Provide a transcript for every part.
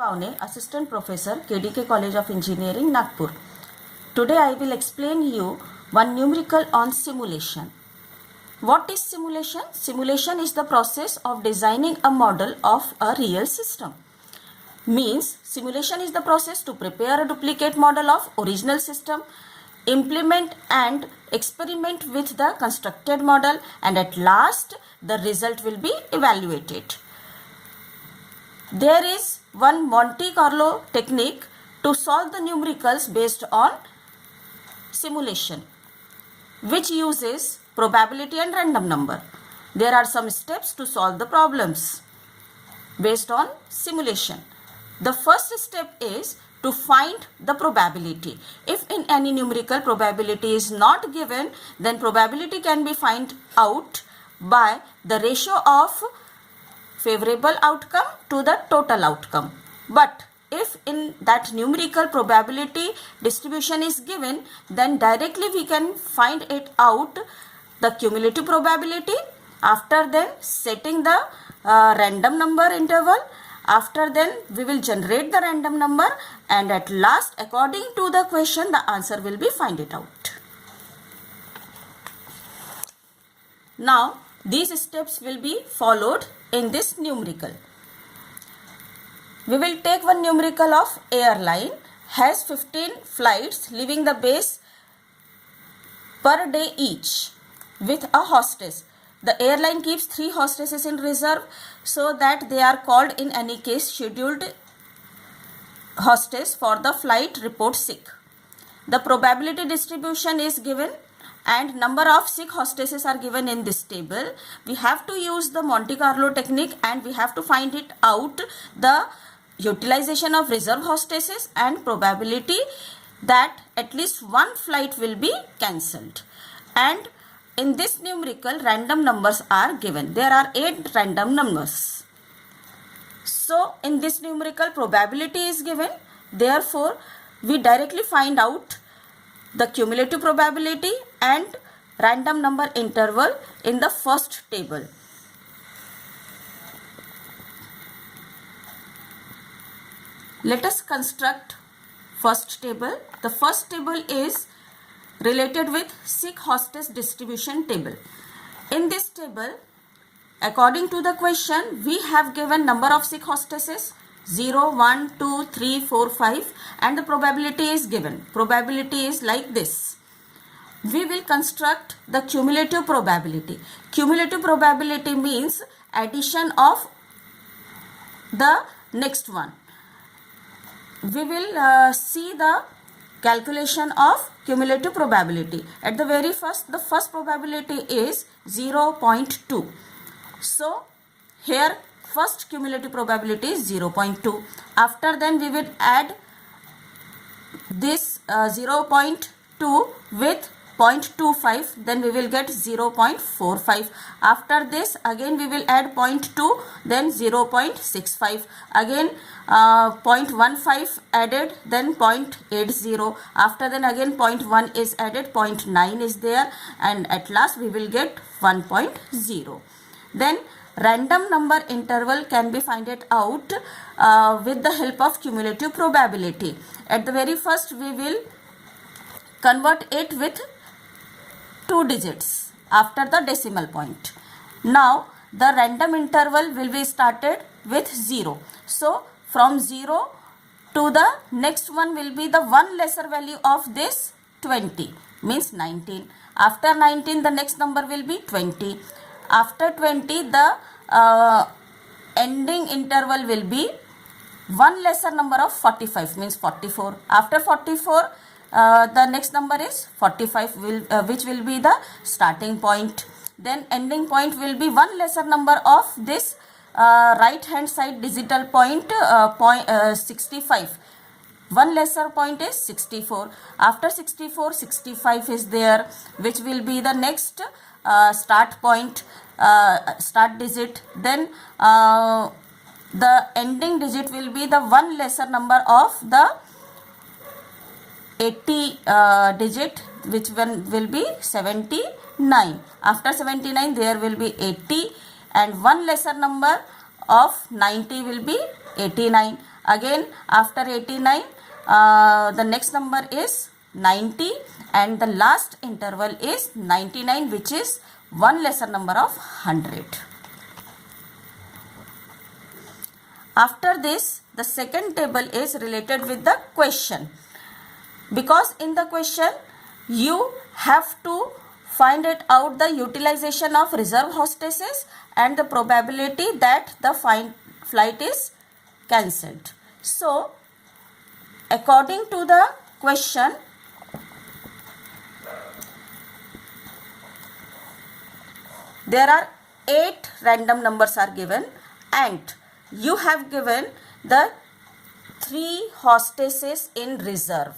Pavne, Assistant Professor, KDK College of Engineering, Nagpur. Today I will explain you one numerical on simulation. What is simulation? Simulation is the process of designing a model of a real system. Means simulation is the process to prepare a duplicate model of original system, implement and experiment with the constructed model, and at last the result will be evaluated. There is one Monte Carlo technique to solve the numericals based on simulation, which uses probability and random number. There are some steps to solve the problems based on simulation. The first step is to find the probability. If in any numerical probability is not given, then probability can be found out by the ratio of favorable outcome to the total outcome. But if in that numerical probability distribution is given, then directly we can find it out the cumulative probability. After then setting the random number interval. After then we will generate the random number, and at last according to the question the answer will be find it out. Now these steps will be followed in this numerical. We will take one numerical of airline has 15 flights leaving the base per day each with a hostess. The airline keeps 3 hostesses in reserve so that they are called in any case scheduled hostess for the flight report sick. The probability distribution is given and number of sick hostesses are given in this table. We have to use the Monte Carlo technique and we have to find it out the utilization of reserve hostesses and probability that at least one flight will be cancelled. And in this numerical random numbers are given. There are 8 random numbers. So in this numerical probability is given. Therefore we directly find out the cumulative probability and random number interval in the first table. Let us construct first table. The first table is related with sick hostess distribution table. In this table, according to the question, we have given number of sick hostesses 0, 1, 2, 3, 4, 5 and the probability is given. Probability is like this. We will construct the cumulative probability. Cumulative probability means addition of the next one. We will see the calculation of cumulative probability. At the very first, the first probability is 0.2. So here first cumulative probability is 0.2. After then we will add this 0.2 with 0.25, then we will get 0.45. After this again we will add 0.2, then 0.65. Again 0.15 added, then 0.80. After then again 0.1 is added, 0.9 is there, and at last we will get 1.0. Then random number interval can be find it out with the help of cumulative probability. At the very first we will convert it with 2 digits after the decimal point. Now the random interval will be started with 0. So from 0 to the next one will be the one lesser value of this 20, means 19. After 19 the next number will be 20. After 20 the ending interval will be one lesser number of 45, means 44. After 44 the next number is 45 which will be the starting point. Then ending point will be one lesser number of this right hand side digital point, 65. One lesser point is 64. After 64, 65 is there, which will be the next start point, start digit. Then the ending digit will be the one lesser number of the 80 digit, which one will be 79. After 79 there will be 80 and one lesser number of 90 will be 89. Again after 89 the next number is 90 and the last interval is 99, which is one lesser number of 100. After this, the second table is related with the question, because in the question you have to find it out the utilization of reserve hostesses and the probability that the flight is cancelled. So according to the question, there are 8 random numbers are given and you have given the 3 hostesses in reserve.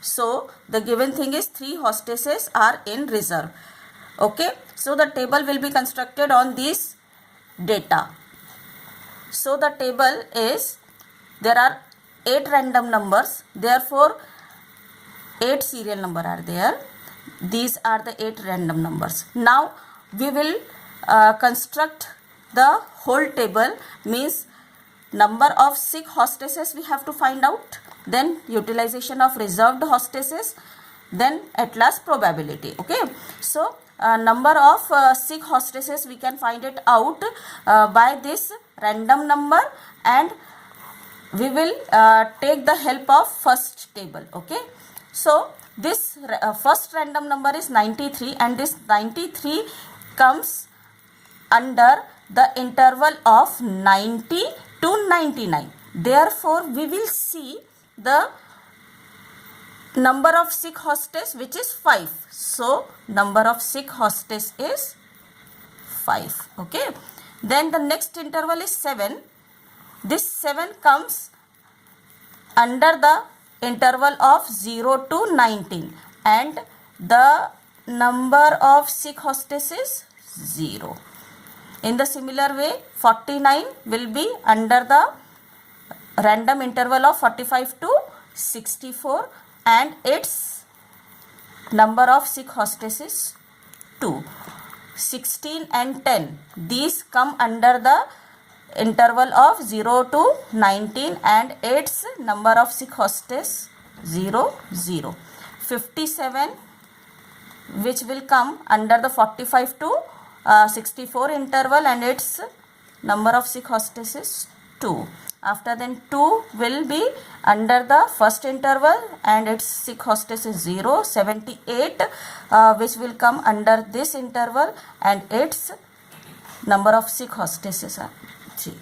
So the given thing is 3 hostesses are in reserve. Okay, so the table will be constructed on this data. So the table is, there are 8 random numbers, therefore 8 serial number are there. These are the 8 random numbers. Now we will construct the whole table, means number of sick hostesses we have to find out, then utilization of reserved hostesses, then at last probability. Okay, so number of sick hostesses we can find it out by this random number, and we will take the help of first table. Okay, so this first random number is 93 and this 93 comes under the interval of 90 to 99. Therefore we will see the number of sick hostess, which is 5. So number of sick hostess is 5. Okay, then the next interval is 7. This 7 comes under the interval of 0 to 19 and the number of sick hostess is 0. In the similar way, 49 will be under the random interval of 45 to 64 and its number of sick hostess is 2. 16 and 10, these come under the interval of 0 to 19 and its number of sick hostess 0, 0. 57, which will come under the 45 to 64 interval and its number of sick hostess is 2. After then 2 will be under the first interval and its sick hostess is 0. 78 which will come under this interval and its number of sick hostesses are 3.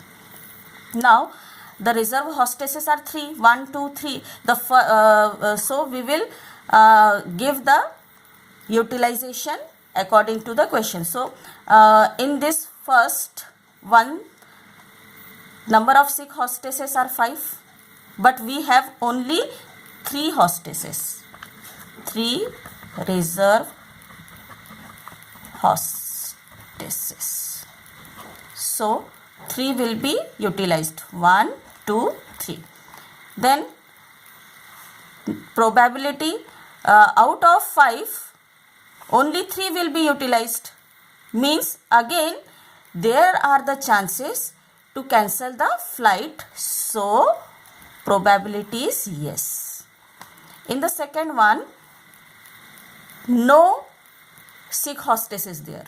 Now the reserve hostesses are 3, 1, 2, 3. So we will give the utilization according to the question. So in this first one, number of sick hostesses are 5, but we have only 3 hostesses, 3 reserve hostesses. So 3 will be utilized, 1, 2, 3. Then probability, out of 5 only 3 will be utilized, means again there are the chances to cancel the flight, so probability is yes. In the second one, no sick hostess is there,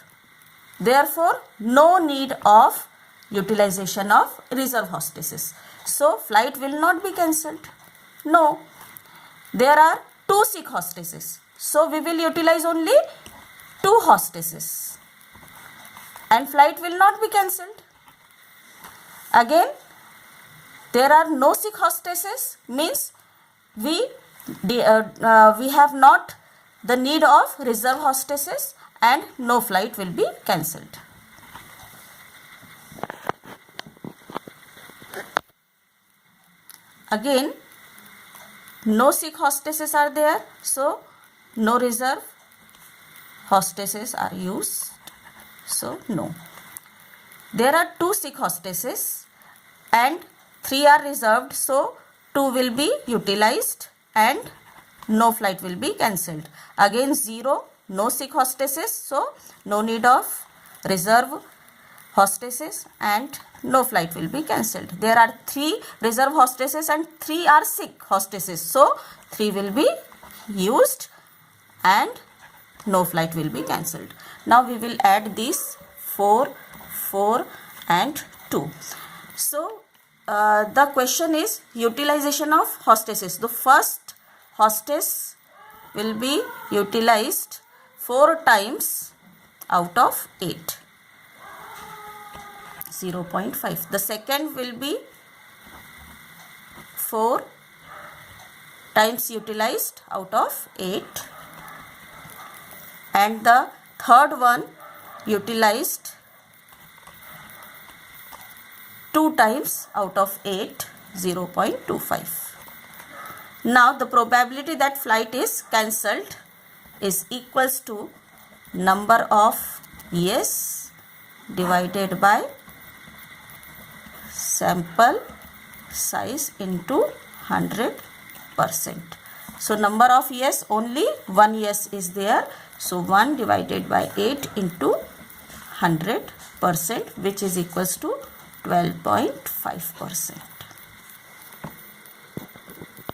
therefore no need of utilization of reserve hostesses, so flight will not be cancelled. No, there are 2 sick hostesses, so we will utilize only 2 hostesses and flight will not be cancelled. Again, there are no sick hostesses, means we have not the need of reserve hostesses and no flight will be cancelled. Again, no sick hostesses are there, so no reserve hostesses are used, so no. There are 2 sick hostesses and 3 are reserved, so 2 will be utilized and no flight will be cancelled. Again 0, no sick hostesses, so no need of reserve hostesses and no flight will be cancelled. There are 3 reserve hostesses and 3 are sick hostesses. So 3 will be used and no flight will be cancelled. Now we will add these 4, 4 and 2. So the question is utilization of hostesses. The first hostess will be utilized 4 times out of 8. 0.5. The second will be 4 times utilized out of 8. And the third one utilized 2 times out of 8, 0.25. Now the probability that flight is cancelled is equals to number of yes divided by sample size into 100%. So number of yes, only 1 yes is there. So 1 divided by 8 into 100%, which is equals to 12.5%.